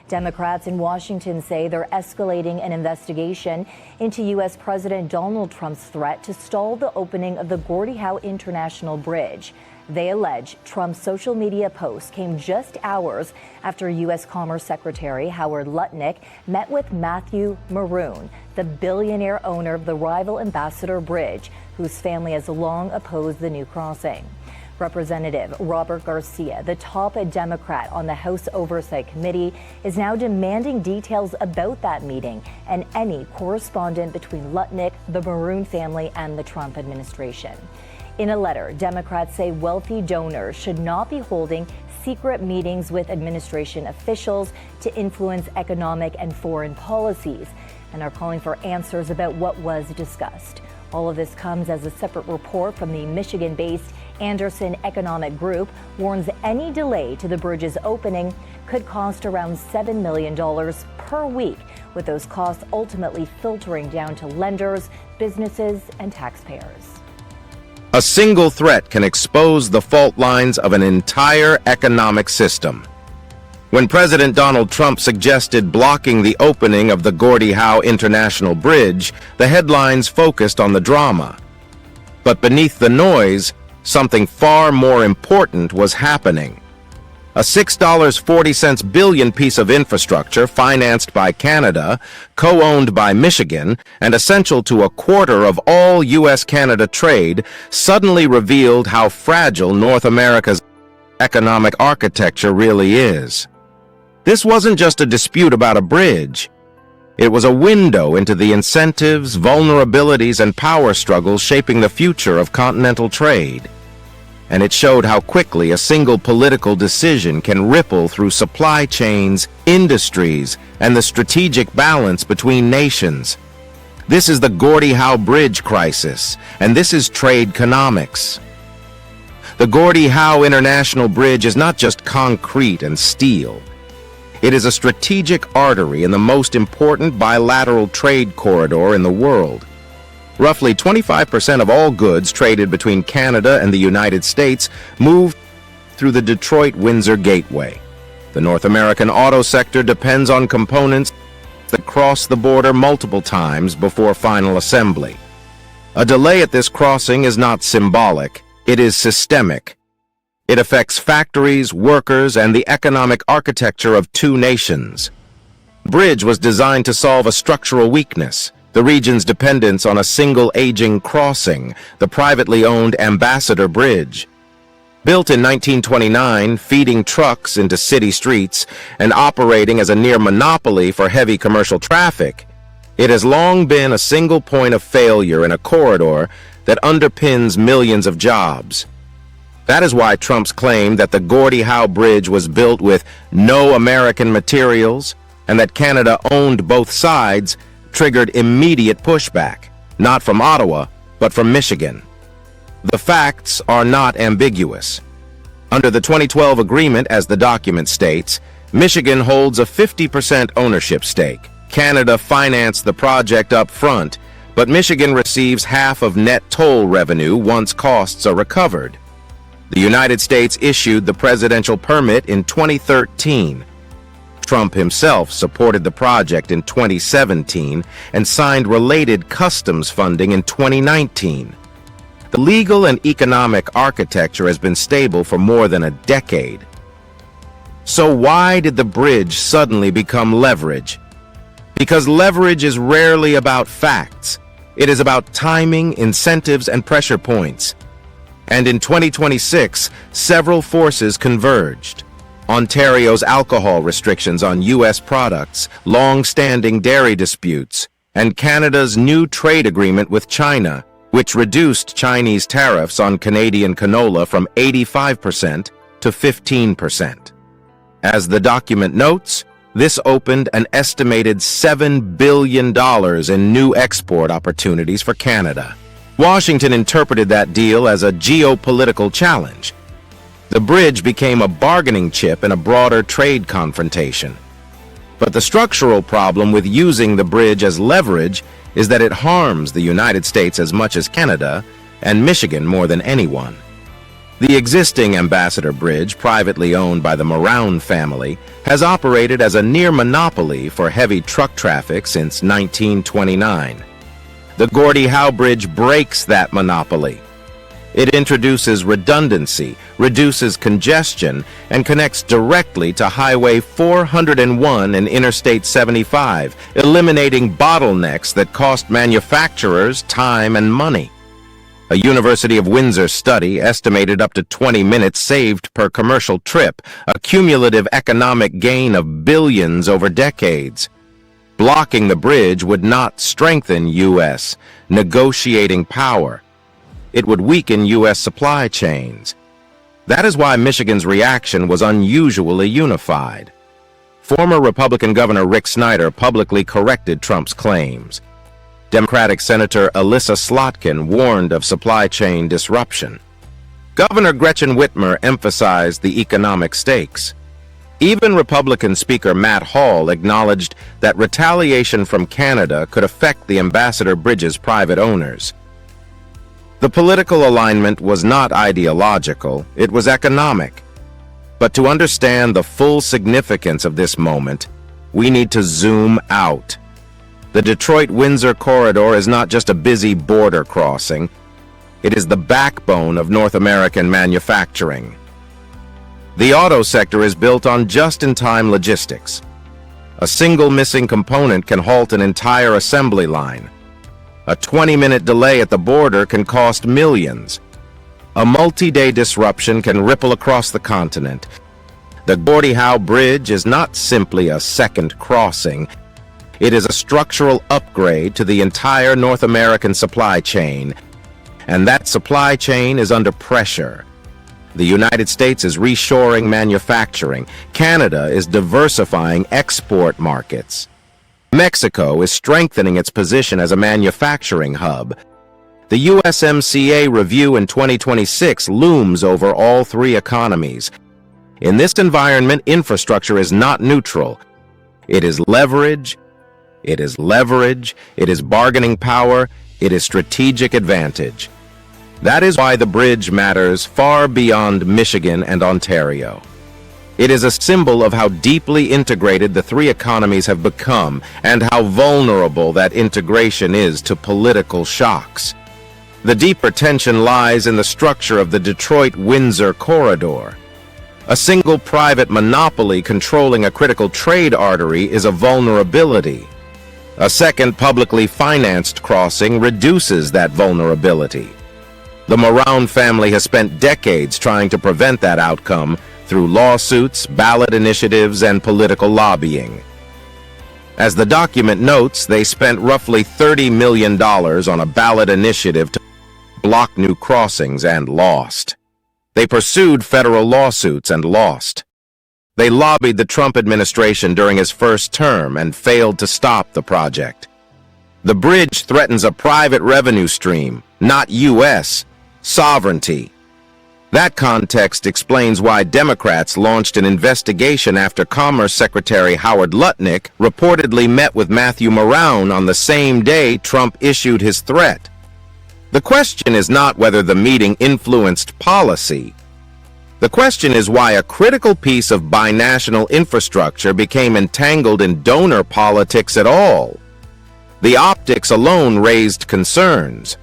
Democrats in Washington say they're escalating an investigation into U.S. President Donald Trump's threat to stall the opening of the Gordie Howe International Bridge. They allege Trump's social media posts came just hours after U.S. Commerce Secretary Howard Lutnick met with Matthew Maroon, the billionaire owner of the rival Ambassador Bridge, whose family has long opposed the new crossing. Representative Robert Garcia, the top Democrat on the House Oversight Committee, is now demanding details about that meeting and any correspondence between Lutnick, the Maroon family, and the Trump administration. In a letter, Democrats say wealthy donors should not be holding secret meetings with administration officials to influence economic and foreign policies, and are calling for answers about what was discussed. All of this comes as a separate report from the Michigan-based Anderson Economic Group warns any delay to the bridge's opening could cost around $7 million per week, with those costs ultimately filtering down to lenders, businesses, and taxpayers. A single threat can expose the fault lines of an entire economic system. When President Donald Trump suggested blocking the opening of the Gordie Howe International Bridge, the headlines focused on the drama. But beneath the noise, something far more important was happening. A $6.40 billion piece of infrastructure financed by Canada, co-owned by Michigan, and essential to a quarter of all U.S.-Canada trade, suddenly revealed how fragile North America's economic architecture really is. This wasn't just a dispute about a bridge. It was a window into the incentives, vulnerabilities, and power struggles shaping the future of continental trade. And it showed how quickly a single political decision can ripple through supply chains, industries, and the strategic balance between nations. This is the Gordie Howe Bridge crisis, and this is Tradeconomics. The Gordie Howe International Bridge is not just concrete and steel. It is a strategic artery in the most important bilateral trade corridor in the world. Roughly 25% of all goods traded between Canada and the United States move through the Detroit-Windsor Gateway. The North American auto sector depends on components that cross the border multiple times before final assembly. A delay at this crossing is not symbolic, it is systemic. It affects factories, workers, and the economic architecture of two nations. The bridge was designed to solve a structural weakness: the region's dependence on a single aging crossing, the privately owned Ambassador Bridge. Built in 1929, feeding trucks into city streets and operating as a near monopoly for heavy commercial traffic, it has long been a single point of failure in a corridor that underpins millions of jobs. That is why Trump's claim that the Gordie Howe Bridge was built with no American materials and that Canada owned both sides triggered immediate pushback, not from Ottawa, but from Michigan. The facts are not ambiguous. Under the 2012 agreement, as the document states, Michigan holds a 50% ownership stake. Canada financed the project up front, but Michigan receives half of net toll revenue once costs are recovered. The United States issued the presidential permit in 2013. Trump himself supported the project in 2017 and signed related customs funding in 2019. The legal and economic architecture has been stable for more than a decade. So why did the bridge suddenly become leverage? Because leverage is rarely about facts. It is about timing, incentives, and pressure points. And in 2026, several forces converged. Ontario's alcohol restrictions on U.S. products, long-standing dairy disputes, and Canada's new trade agreement with China, which reduced Chinese tariffs on Canadian canola from 85% to 15%. As the document notes, this opened an estimated $7 billion in new export opportunities for Canada. Washington interpreted that deal as a geopolitical challenge. The bridge became a bargaining chip in a broader trade confrontation. But the structural problem with using the bridge as leverage is that it harms the United States as much as Canada, and Michigan more than anyone. The existing Ambassador Bridge, privately owned by the Moran family, has operated as a near monopoly for heavy truck traffic since 1929. The Gordie Howe Bridge breaks that monopoly. It introduces redundancy, reduces congestion, and connects directly to Highway 401 and Interstate 75, eliminating bottlenecks that cost manufacturers time and money. A University of Windsor study estimated up to 20 minutes saved per commercial trip, a cumulative economic gain of billions over decades. Blocking the bridge would not strengthen U.S. negotiating power. It would weaken U.S. supply chains. That is why Michigan's reaction was unusually unified. Former Republican Governor Rick Snyder publicly corrected Trump's claims. Democratic Senator Elissa Slotkin warned of supply chain disruption. Governor Gretchen Whitmer emphasized the economic stakes. Even Republican Speaker Matt Hall acknowledged that retaliation from Canada could affect the Ambassador Bridge's private owners. The political alignment was not ideological, it was economic. But to understand the full significance of this moment, we need to zoom out. The Detroit-Windsor corridor is not just a busy border crossing. It is the backbone of North American manufacturing. The auto sector is built on just-in-time logistics. A single missing component can halt an entire assembly line. A 20-minute delay at the border can cost millions. A multi-day disruption can ripple across the continent. The Gordie Howe Bridge is not simply a second crossing. It is a structural upgrade to the entire North American supply chain. And that supply chain is under pressure. The United States is reshoring manufacturing. Canada is diversifying export markets. Mexico is strengthening its position as a manufacturing hub. The USMCA review in 2026 looms over all three economies. In this environment, infrastructure is not neutral. It is leverage, it is bargaining power, it is strategic advantage. That is why the bridge matters far beyond Michigan and Ontario. It is a symbol of how deeply integrated the three economies have become and how vulnerable that integration is to political shocks. The deeper tension lies in the structure of the Detroit-Windsor corridor. A single private monopoly controlling a critical trade artery is a vulnerability. A second publicly financed crossing reduces that vulnerability. The Moran family has spent decades trying to prevent that outcome through lawsuits, ballot initiatives, and political lobbying. As the document notes, they spent roughly $30 million on a ballot initiative to block new crossings and lost. They pursued federal lawsuits and lost. They lobbied the Trump administration during his first term and failed to stop the project. The bridge threatens a private revenue stream, not U.S. sovereignty. That context explains why Democrats launched an investigation after Commerce Secretary Howard Lutnick reportedly met with Matthew Moran on the same day Trump issued his threat. The question is not whether the meeting influenced policy. The question is why a critical piece of binational infrastructure became entangled in donor politics at all. The optics alone raised concerns.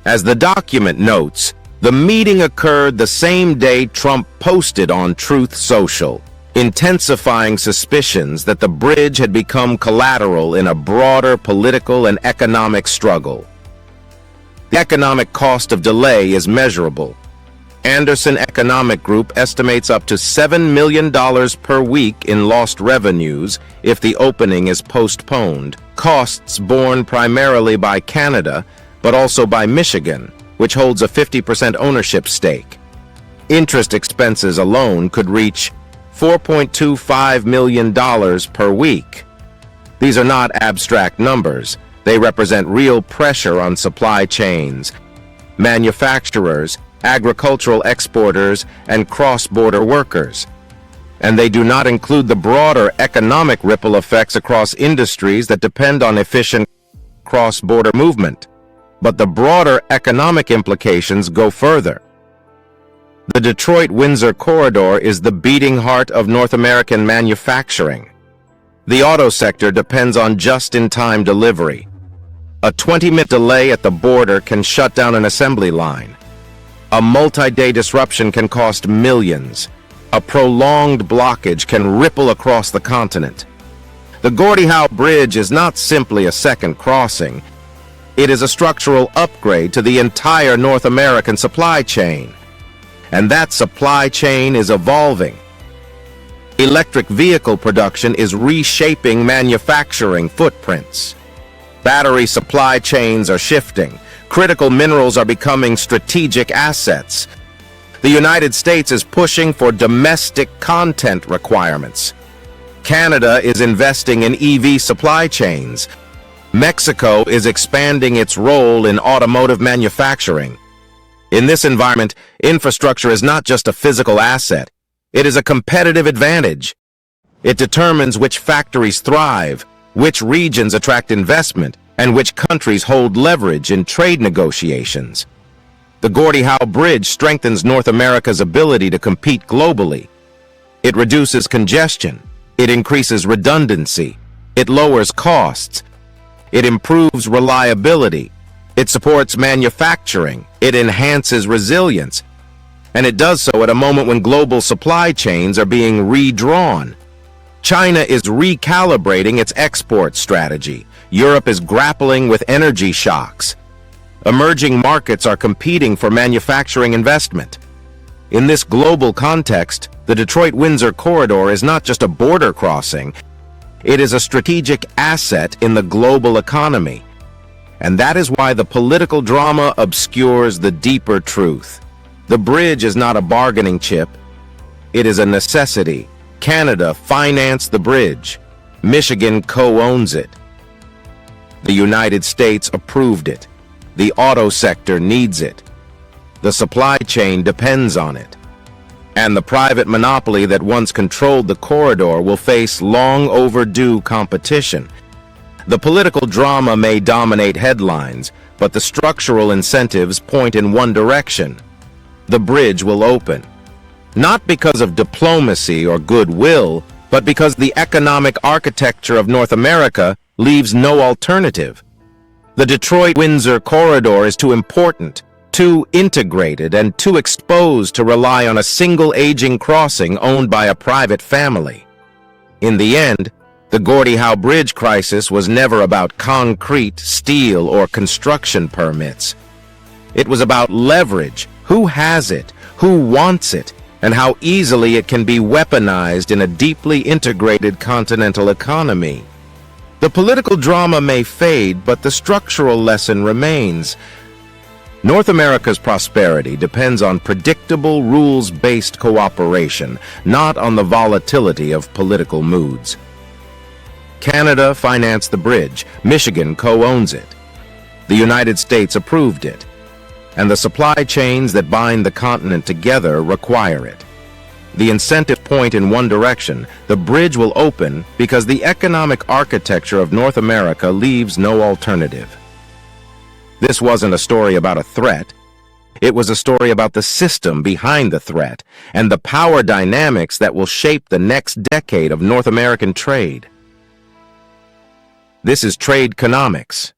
As the document notes, the meeting occurred the same day Trump posted on Truth Social, intensifying suspicions that the bridge had become collateral in a broader political and economic struggle. The economic cost of delay is measurable. Anderson Economic Group estimates up to $7 million per week in lost revenues if the opening is postponed, costs borne primarily by Canada, but also by Michigan, which holds a 50% ownership stake. Interest expenses alone could reach $4.25 million per week. These are not abstract numbers. They represent real pressure on supply chains, manufacturers, agricultural exporters, and cross-border workers. And they do not include the broader economic ripple effects across industries that depend on efficient cross-border movement. But the broader economic implications go further. The Detroit-Windsor corridor is the beating heart of North American manufacturing. The auto sector depends on just-in-time delivery. A 20-minute delay at the border can shut down an assembly line. A multi-day disruption can cost millions. A prolonged blockage can ripple across the continent. The Gordie Howe Bridge is not simply a second crossing. It is a structural upgrade to the entire North American supply chain. And that supply chain is evolving. Electric vehicle production is reshaping manufacturing footprints. Battery supply chains are shifting. Critical minerals are becoming strategic assets. The United States is pushing for domestic content requirements. Canada is investing in EV supply chains. Mexico is expanding its role in automotive manufacturing. In this environment, infrastructure is not just a physical asset. It is a competitive advantage. It determines which factories thrive, which regions attract investment, and which countries hold leverage in trade negotiations. The Gordie Howe Bridge strengthens North America's ability to compete globally. It reduces congestion. It increases redundancy. It lowers costs. It improves reliability. It supports manufacturing. It enhances resilience. And it does so at a moment when global supply chains are being redrawn. China is recalibrating its export strategy. Europe is grappling with energy shocks. Emerging markets are competing for manufacturing investment. In this global context, the Detroit-Windsor corridor is not just a border crossing. It is a strategic asset in the global economy. And that is why the political drama obscures the deeper truth. The bridge is not a bargaining chip. It is a necessity. Canada financed the bridge. Michigan co-owns it. The United States approved it. The auto sector needs it. The supply chain depends on it. And the private monopoly that once controlled the corridor will face long overdue competition. The political drama may dominate headlines, but the structural incentives point in one direction. The bridge will open. Not because of diplomacy or goodwill, but because the economic architecture of North America leaves no alternative. The Detroit-Windsor corridor is too important, too integrated, and too exposed to rely on a single aging crossing owned by a private family. In the end, the Gordie Howe Bridge crisis was never about concrete, steel, or construction permits. It was about leverage, who has it, who wants it, and how easily it can be weaponized in a deeply integrated continental economy. The political drama may fade, but the structural lesson remains. North America's prosperity depends on predictable, rules-based cooperation, not on the volatility of political moods. Canada financed the bridge. Michigan co-owns it. The United States approved it. And the supply chains that bind the continent together require it. The incentive point in one direction. The bridge will open because the economic architecture of North America leaves no alternative. This wasn't a story about a threat. It was a story about the system behind the threat and the power dynamics that will shape the next decade of North American trade. This is Tradeconomics.